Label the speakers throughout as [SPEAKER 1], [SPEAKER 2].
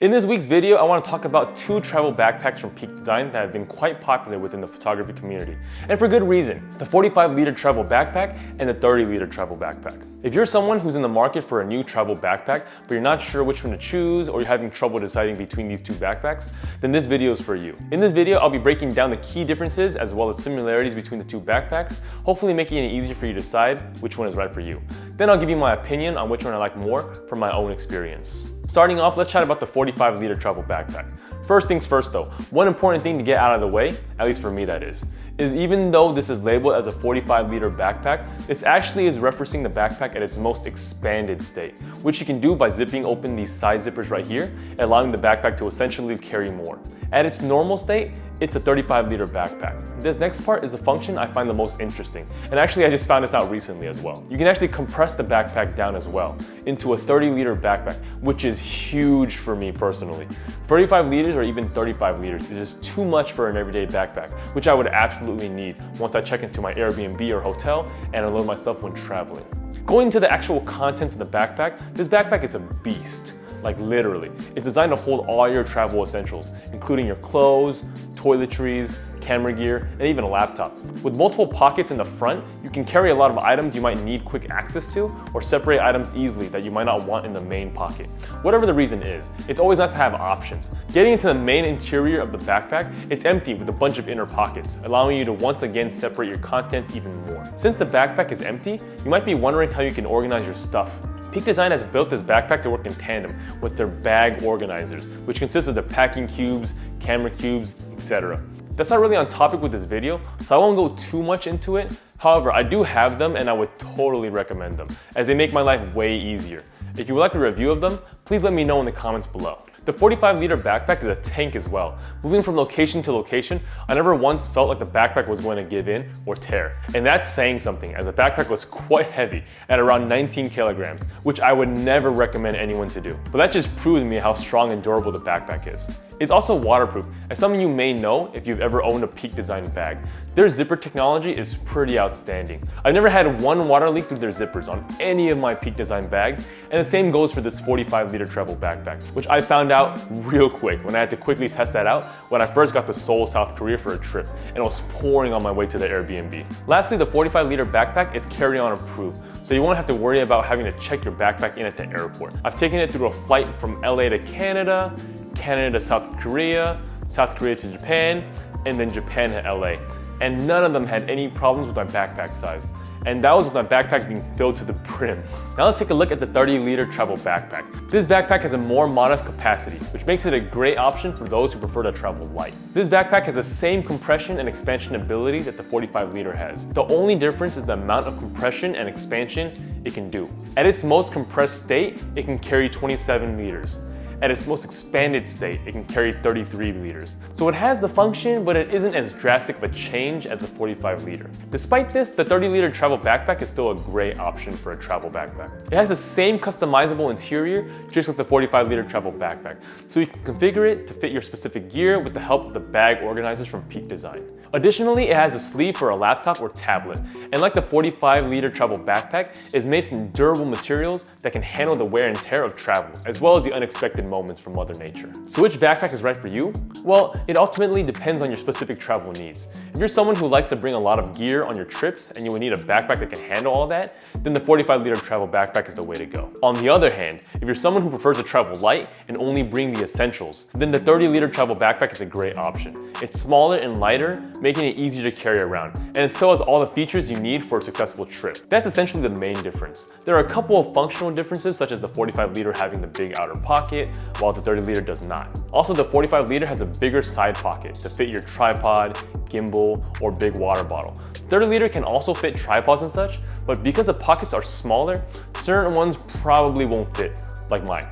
[SPEAKER 1] In this week's video, I want to talk about two travel backpacks from Peak Design that have been quite popular within the photography community, and for good reason: the 45-liter travel backpack and the 30-liter travel backpack. If you're someone who's in the market for a new travel backpack, but you're not sure which one to choose, or you're having trouble deciding between these two backpacks, then this video is for you. In this video, I'll be breaking down the key differences as well as similarities between the two backpacks, hopefully making it easier for you to decide which one is right for you. Then I'll give you my opinion on which one I like more from my own experience. Starting off, let's chat about the 45-liter travel backpack. First things first though, one important thing to get out of the way, at least for me that is even though this is labeled as a 45-liter backpack, this actually is referencing the backpack at its most expanded state, which you can do by zipping open these side zippers right here, allowing the backpack to essentially carry more. At its normal state, it's a 35-liter backpack. This next part is the function I find the most interesting, and actually I just found this out recently as well. You can actually compress the backpack down as well into a 30-liter backpack, which is huge for me personally. 35 liters or even 35 liters is just too much for an everyday backpack, which I would absolutely need once I check into my Airbnb or hotel and unload my stuff when traveling. Going to the actual contents of the backpack, this backpack is a beast. Like literally. It's designed to hold all your travel essentials, including your clothes, toiletries, camera gear, and even a laptop. With multiple pockets in the front, you can carry a lot of items you might need quick access to, or separate items easily that you might not want in the main pocket. Whatever the reason is, it's always nice to have options. Getting into the main interior of the backpack, it's empty with a bunch of inner pockets, allowing you to once again separate your contents even more. Since the backpack is empty, you might be wondering how you can organize your stuff. Peak Design has built this backpack to work in tandem with their bag organizers, which consists of the packing cubes, camera cubes, etc. That's not really on topic with this video, so I won't go too much into it. However, I do have them and I would totally recommend them, as they make my life way easier. If you would like a review of them, please let me know in the comments below. The 45-liter backpack is a tank as well. Moving from location to location, I never once felt like the backpack was going to give in or tear. And that's saying something, as the backpack was quite heavy at around 19 kilograms, which I would never recommend anyone to do. But that just proves to me how strong and durable the backpack is. It's also waterproof, as some of you may know if you've ever owned a Peak Design bag. Their zipper technology is pretty outstanding. I've never had one water leak through their zippers on any of my Peak Design bags, and the same goes for this 45-liter travel backpack, which I found out real quick when I had to quickly test that out when I first got to Seoul, South Korea for a trip, and it was pouring on my way to the Airbnb. Lastly, the 45-liter backpack is carry-on approved, so you won't have to worry about having to check your backpack in at the airport. I've taken it through a flight from LA to Canada, Canada to South Korea to Japan, and then Japan to LA. And none of them had any problems with my backpack size. And that was with my backpack being filled to the brim. Now let's take a look at the 30-liter travel backpack. This backpack has a more modest capacity, which makes it a great option for those who prefer to travel light. This backpack has the same compression and expansion ability that the 45-liter has. The only difference is the amount of compression and expansion it can do. At its most compressed state, it can carry 27 liters. At its most expanded state, it can carry 33 liters. So it has the function, but it isn't as drastic of a change as the 45-liter. Despite this, the 30-liter travel backpack is still a great option for a travel backpack. It has the same customizable interior, just like the 45-liter travel backpack. So you can configure it to fit your specific gear with the help of the bag organizers from Peak Design. Additionally, it has a sleeve for a laptop or tablet, and like the 45-liter travel backpack, is made from durable materials that can handle the wear and tear of travel, as well as the unexpected moments from Mother Nature. So which backpack is right for you? Well, it ultimately depends on your specific travel needs. If you're someone who likes to bring a lot of gear on your trips and you would need a backpack that can handle all that, then the 45-liter travel backpack is the way to go. On the other hand, if you're someone who prefers to travel light and only bring the essentials, then the 30-liter travel backpack is a great option. It's smaller and lighter, making it easier to carry around, and it still has all the features you need for a successful trip. That's essentially the main difference. There are a couple of functional differences, such as the 45-liter having the big outer pocket, while the 30-liter does not. Also, the 45-liter has a bigger side pocket to fit your tripod, gimbal, or big water bottle. 30-liter can also fit tripods and such, but because the pockets are smaller, certain ones probably won't fit, like mine.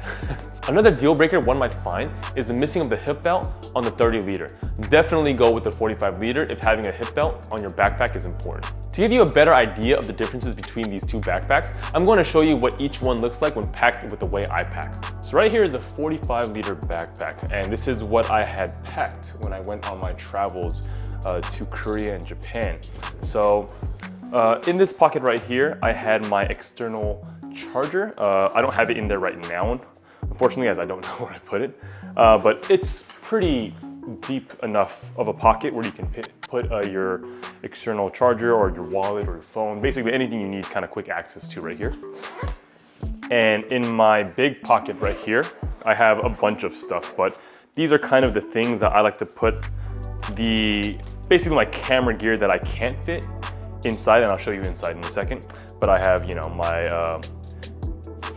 [SPEAKER 1] Another deal breaker one might find is the missing of the hip belt on the 30-liter. Definitely go with the 45-liter if having a hip belt on your backpack is important. To give you a better idea of the differences between these two backpacks, I'm going to show you what each one looks like when packed with the way I pack. So right here is a 45-liter backpack, and this is what I had packed when I went on my travels to Korea and Japan. So in this pocket right here, I had my external charger. I don't have it in there right now, unfortunately, as I don't know where I put it. But it's pretty deep enough of a pocket where you can put your external charger or your wallet or your phone, basically anything you need kind of quick access to right here. And in my big pocket right here, I have a bunch of stuff, but these are kind of the things that I like to put basically my camera gear that I can't fit inside, and I'll show you inside in a second. But I have, you know, my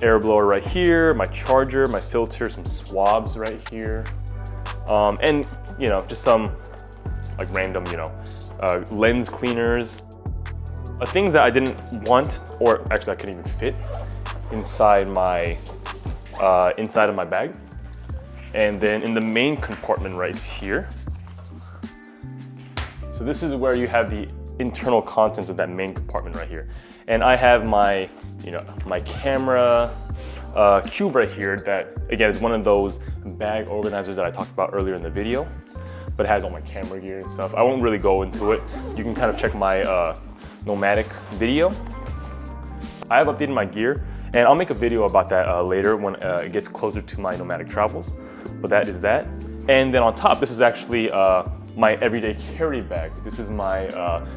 [SPEAKER 1] air blower right here, my charger, my filter, some swabs right here, and you know, just some like random, you know, lens cleaners, things that I didn't want, or actually I couldn't even fit inside of my bag. And then in the main compartment right here, so this is where you have the internal contents of that main compartment right here. And I have my, you know, my camera cube right here that, again, is one of those bag organizers that I talked about earlier in the video, but it has all my camera gear and stuff. I won't really go into it. You can kind of check my nomadic video. I have updated my gear, and I'll make a video about that later when it gets closer to my nomadic travels, but that is that. And then on top, this is actually my everyday carry bag. This is my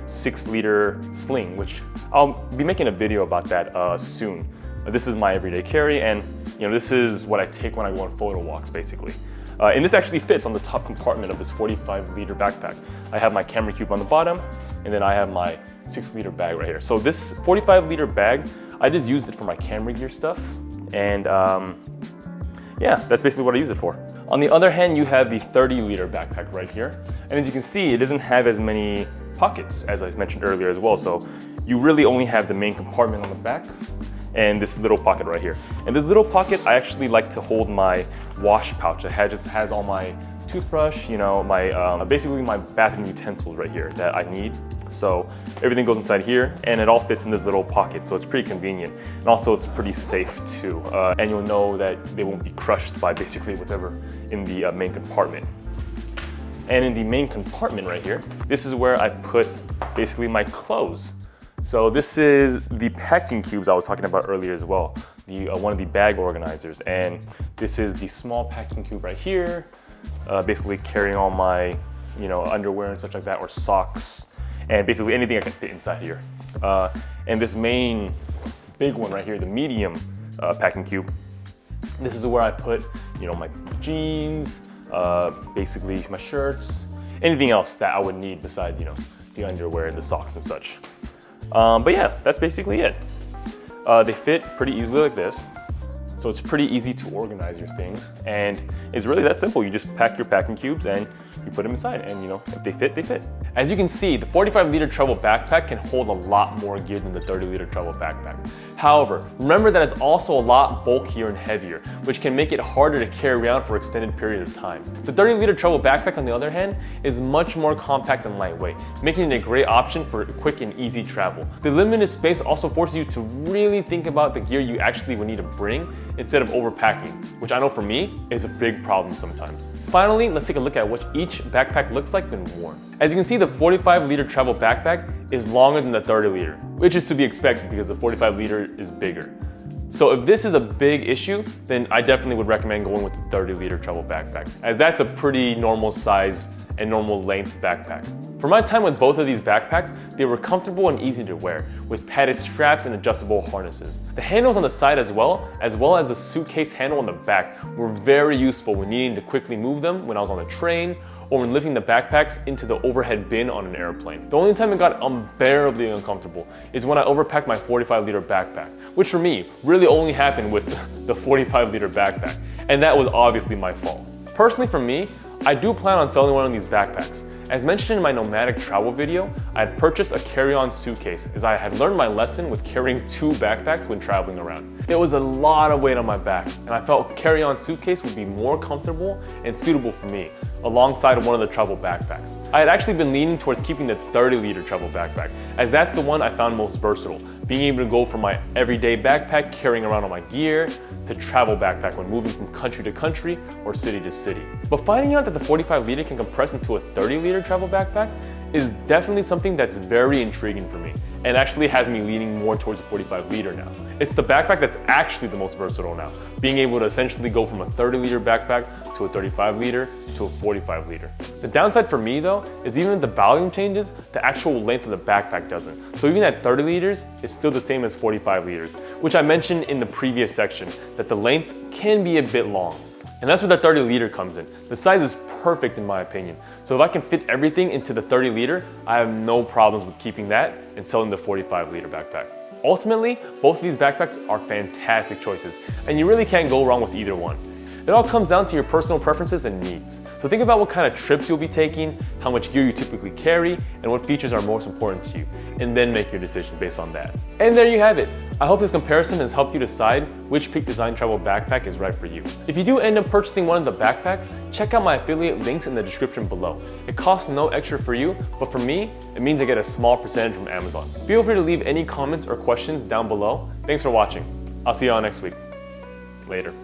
[SPEAKER 1] 6-liter sling, which I'll be making a video about that soon. This is my everyday carry, and you know, this is what I take when I go on photo walks, basically. And this actually fits on the top compartment of this 45-liter backpack. I have my camera cube on the bottom, and then I have my 6-liter bag right here. So this 45-liter bag, I just used it for my camera gear stuff, and yeah, that's basically what I use it for. On the other hand, you have the 30-liter backpack right here, and as you can see, it doesn't have as many pockets as I mentioned earlier as well. So you really only have the main compartment on the back and this little pocket right here. And this little pocket, I actually like to hold my wash pouch. It just has all my toothbrush, you know, my basically my bathroom utensils right here that I need. So everything goes inside here, and it all fits in this little pocket, so it's pretty convenient. And also it's pretty safe too. And you'll know that they won't be crushed by basically whatever in the main compartment. And in the main compartment right here, this is where I put basically my clothes. So this is the packing cubes I was talking about earlier as well, one of the bag organizers. And this is the small packing cube right here, basically carrying all my, you know, underwear and such like that, or socks, and basically anything I can fit inside here. And this main big one right here, the medium packing cube, this is where I put, you know, my jeans, basically my shirts, anything else that I would need besides, you know, the underwear and the socks and such. But yeah, that's basically it. They fit pretty easily like this. So it's pretty easy to organize your things, and it's really that simple. You just pack your packing cubes and you put them inside, and you know, if they fit, they fit. As you can see, the 45-liter travel backpack can hold a lot more gear than the 30-liter travel backpack. However, remember that it's also a lot bulkier and heavier, which can make it harder to carry around for extended periods of time. The 30-liter travel backpack, on the other hand, is much more compact and lightweight, making it a great option for quick and easy travel. The limited space also forces you to really think about the gear you actually would need to bring instead of overpacking, which I know for me is a big problem sometimes. Finally, let's take a look at what each backpack looks like when worn. As you can see, the 45-liter travel backpack is longer than the 30-liter, which is to be expected because the 45-liter is bigger. So if this is a big issue, then I definitely would recommend going with the 30-liter travel backpack, as that's a pretty normal size and normal length backpack. For my time with both of these backpacks, they were comfortable and easy to wear, with padded straps and adjustable harnesses. The handles on the side as well as the suitcase handle on the back were very useful when needing to quickly move them when I was on a train or when lifting the backpacks into the overhead bin on an airplane. The only time it got unbearably uncomfortable is when I overpacked my 45-liter backpack, which for me really only happened with the 45-liter backpack, and that was obviously my fault. Personally for me, I do plan on selling one of these backpacks. As mentioned in my nomadic travel video, I had purchased a carry-on suitcase as I had learned my lesson with carrying 2 backpacks when traveling around. There was a lot of weight on my back, and I felt a carry-on suitcase would be more comfortable and suitable for me, alongside one of the travel backpacks. I had actually been leaning towards keeping the 30-liter travel backpack, as that's the one I found most versatile, being able to go from my everyday backpack carrying around all my gear to travel backpack when moving from country to country or city to city. But finding out that the 45-liter can compress into a 30-liter travel backpack is definitely something that's very intriguing for me, and actually has me leaning more towards a 45 liter now. It's the backpack that's actually the most versatile now, being able to essentially go from a 30 liter backpack to a 35 liter to a 45 liter. The downside for me though is even if the volume changes, the actual length of the backpack doesn't. So even at 30 liters, it's still the same as 45 liters, which I mentioned in the previous section that the length can be a bit long. And that's where the 30 liter comes in. The size is perfect in my opinion. So if I can fit everything into the 30 liter, I have no problems with keeping that and selling the 45 liter backpack. Ultimately, both of these backpacks are fantastic choices, and you really can't go wrong with either one. It all comes down to your personal preferences and needs. So think about what kind of trips you'll be taking, how much gear you typically carry, and what features are most important to you, and then make your decision based on that. And there you have it. I hope this comparison has helped you decide which Peak Design travel backpack is right for you. If you do end up purchasing one of the backpacks, check out my affiliate links in the description below. It costs no extra for you, but for me, it means I get a small percentage from Amazon. Feel free to leave any comments or questions down below. Thanks for watching. I'll see you all next week. Later.